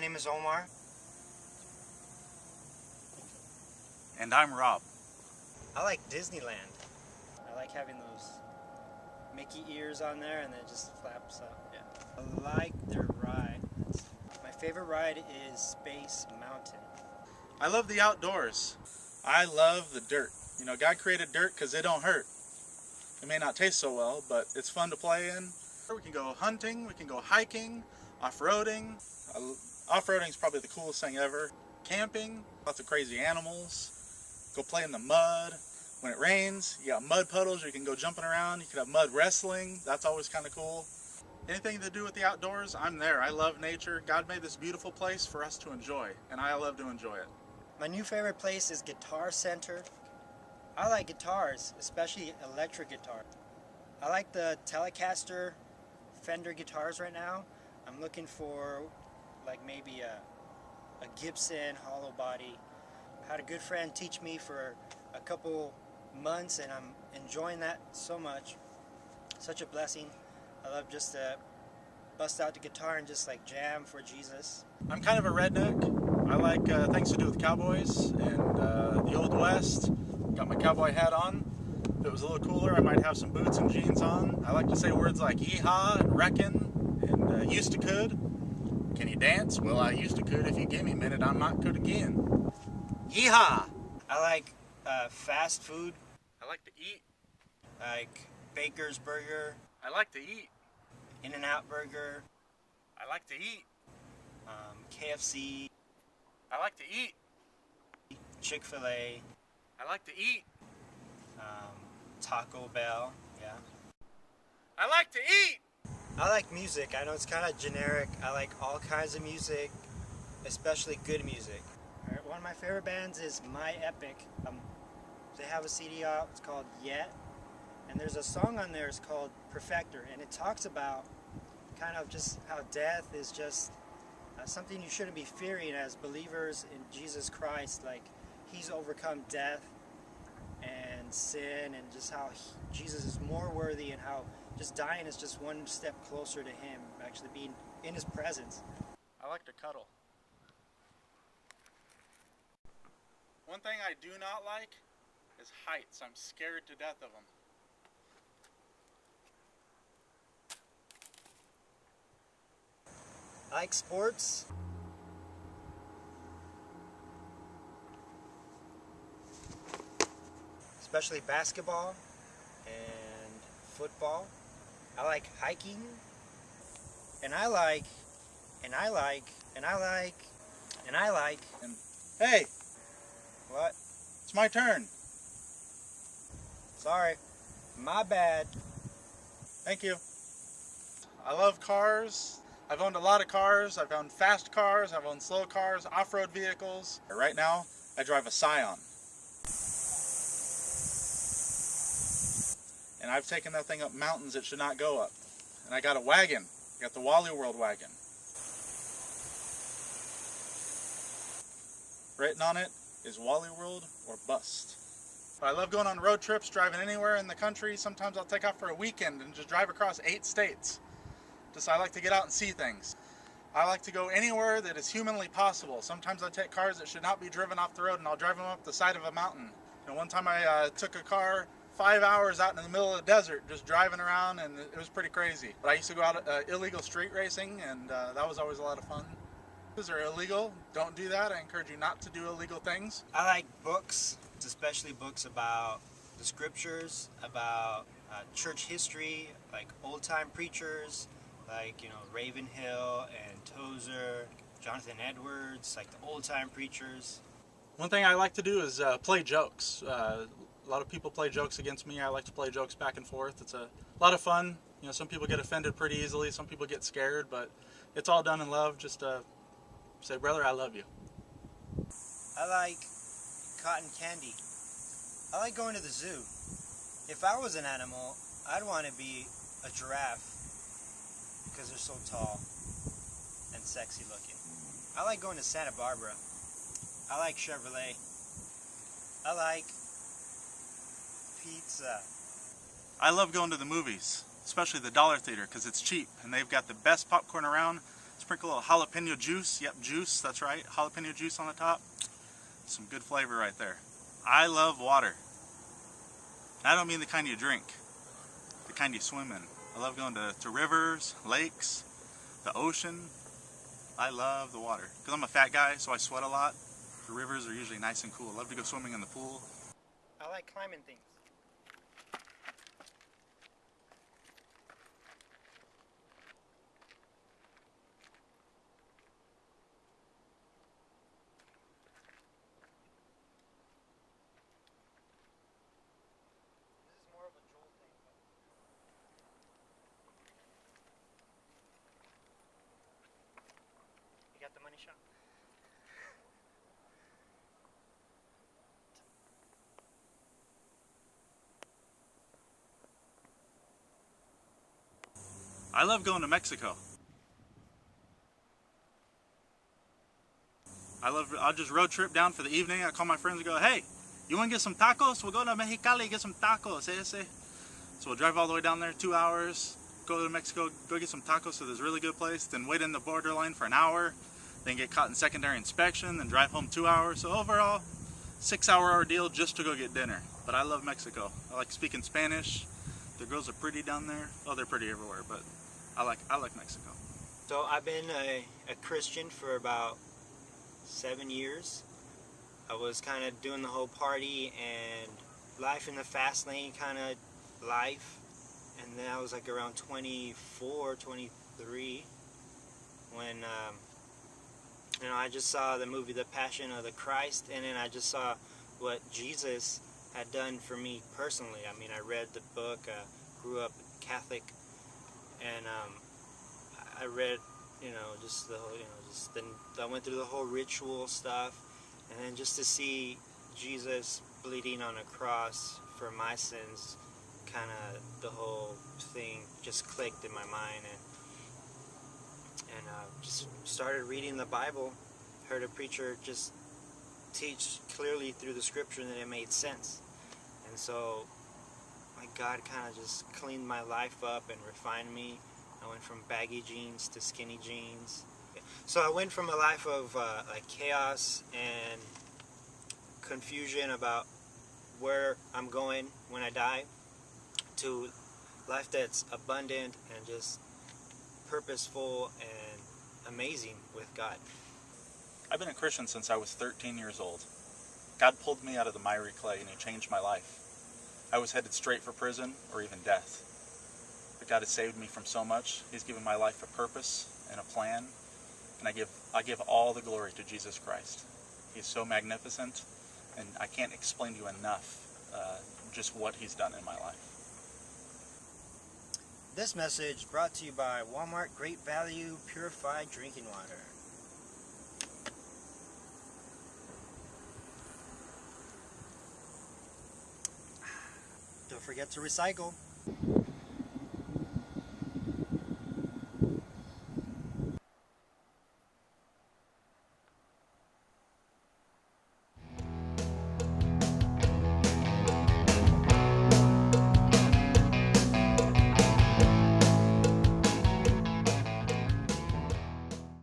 name is Omar. And I'm Rob. I like Disneyland. I like having those Mickey ears on there and then it just flaps up. Yeah. I like their ride. My favorite ride is Space Mountain. I love the outdoors. I love the dirt. You know, God created dirt because it don't hurt. It may not taste so well, but it's fun to play in. We can go hunting, we can go hiking, off-roading. Off-roading is probably the coolest thing ever. Camping, lots of crazy animals. Go play in the mud. When it rains, you got mud puddles, you can go jumping around. You can have mud wrestling, that's always kind of cool. Anything to do with the outdoors, I'm there. I love nature. God made this beautiful place for us to enjoy, and I love to enjoy it. My new favorite place is Guitar Center. I like guitars, especially electric guitar. I like the Telecaster Fender guitars right now. I'm looking for like maybe a Gibson hollow body. I had a good friend teach me for a couple months and I'm enjoying that so much. Such a blessing. I love just to bust out the guitar and just like jam for Jesus. I'm kind of a redneck. I like things to do with cowboys and the Old West. Got my cowboy hat on. If it was a little cooler, I might have some boots and jeans on. I like to say words like yeehaw and reckon and used to could. Can you dance? Well, I used to could. If you give me a minute, I might could again. Yeehaw! I like fast food. I like to eat. Like Baker's Burger, I like to eat. In-N-Out Burger, I like to eat. KFC, I like to eat. Chick-fil-A, I like to eat. Taco Bell, yeah. I like to eat! I like music. I know it's kind of generic. I like all kinds of music, especially good music. Alright, one of my favorite bands is My Epic. They have a CD out, it's called Yet. And there's a song on there, it's called Perfector. And it talks about kind of just how death is just something you shouldn't be fearing as believers in Jesus Christ. Like, He's overcome death and sin and just how Jesus is more worthy and how just dying is just one step closer to Him, actually being in His presence. I like to cuddle. One thing I do not like is heights. I'm scared to death of them. I like sports. Especially basketball and football. I like hiking. And I like. And hey, what? it's my turn. Sorry. My bad. Thank you. I love cars. I've owned a lot of cars. I've owned fast cars. I've owned slow cars, off-road vehicles. Right now, I drive a Scion. And I've taken that thing up mountains it should not go up. And I got a wagon. I got the Wally World wagon. Written on it is Wally World or bust. I love going on road trips, driving anywhere in the country. Sometimes I'll take off for a weekend and just drive across 8 states. I like to get out and see things. I like to go anywhere that is humanly possible. Sometimes I take cars that should not be driven off the road and I'll drive them up the side of a mountain. You know, one time I took a car 5 hours out in the middle of the desert just driving around and it was pretty crazy. But I used to go out illegal street racing and that was always a lot of fun. These are illegal. Don't do that. I encourage you not to do illegal things. I like books, especially books about the scriptures, about church history, like old-time preachers, like, you know, Ravenhill and Tozer, Jonathan Edwards, like the old-time preachers. One thing I like to do is play jokes. A lot of people play jokes against me. I like to play jokes back and forth. It's a lot of fun. You know, some people get offended pretty easily. Some people get scared, but it's all done in love. Just say, brother, I love you. I like cotton candy. I like going to the zoo. If I was an animal, I'd want to be a giraffe because they're so tall and sexy looking. I like going to Santa Barbara. I like Chevrolet. I like pizza. I love going to the movies, especially the Dollar Theater, because it's cheap and they've got the best popcorn around. Sprinkle a little jalapeno juice. Yep, juice, that's right. Jalapeno juice on the top. Some good flavor right there. I love water. I don't mean the kind you drink, the kind you swim in. I love going to rivers, lakes, the ocean. I love the water. Because I'm a fat guy, so I sweat a lot. The rivers are usually nice and cool. I love to go swimming in the pool. I like climbing things. This is more of a Joel thing. You got the money shot? I love going to Mexico. I'll just road trip down for the evening. I call my friends and go, hey, you want to get some tacos? We'll go to Mexicali, get some tacos, ese. So we'll drive all the way down there, 2 hours, go to Mexico, go get some tacos to this really good place, then wait in the borderline for an hour, then get caught in secondary inspection, then drive home 2 hours. So overall, 6-hour ordeal just to go get dinner. But I love Mexico. I like speaking Spanish. The girls are pretty down there. Oh, they're pretty everywhere, but I like Mexico. So I've been a Christian for about 7 years. I was kind of doing the whole party and life in the fast lane kind of life. And then I was like around 24, 23 when I just saw the movie The Passion of the Christ, and then I just saw what Jesus had done for me personally. I mean, I read the book, grew up Catholic, and I read, just the whole, I went through the whole ritual stuff, and then just to see Jesus bleeding on a cross for my sins, kind of the whole thing just clicked in my mind, and just started reading the Bible. Heard a preacher just teach clearly through the scripture, and it made sense. And so, my God kind of just cleaned my life up and refined me. I went from baggy jeans to skinny jeans. So I went from a life of like chaos and confusion about where I'm going when I die, to life that's abundant and just purposeful and amazing with God. I've been a Christian since I was 13 years old. God pulled me out of the miry clay and He changed my life. I was headed straight for prison or even death. But God has saved me from so much. He's given my life a purpose and a plan. And I give all the glory to Jesus Christ. He's so magnificent, and I can't explain to you enough just what He's done in my life. This message brought to you by Walmart Great Value Purified Drinking Water. Don't forget to recycle.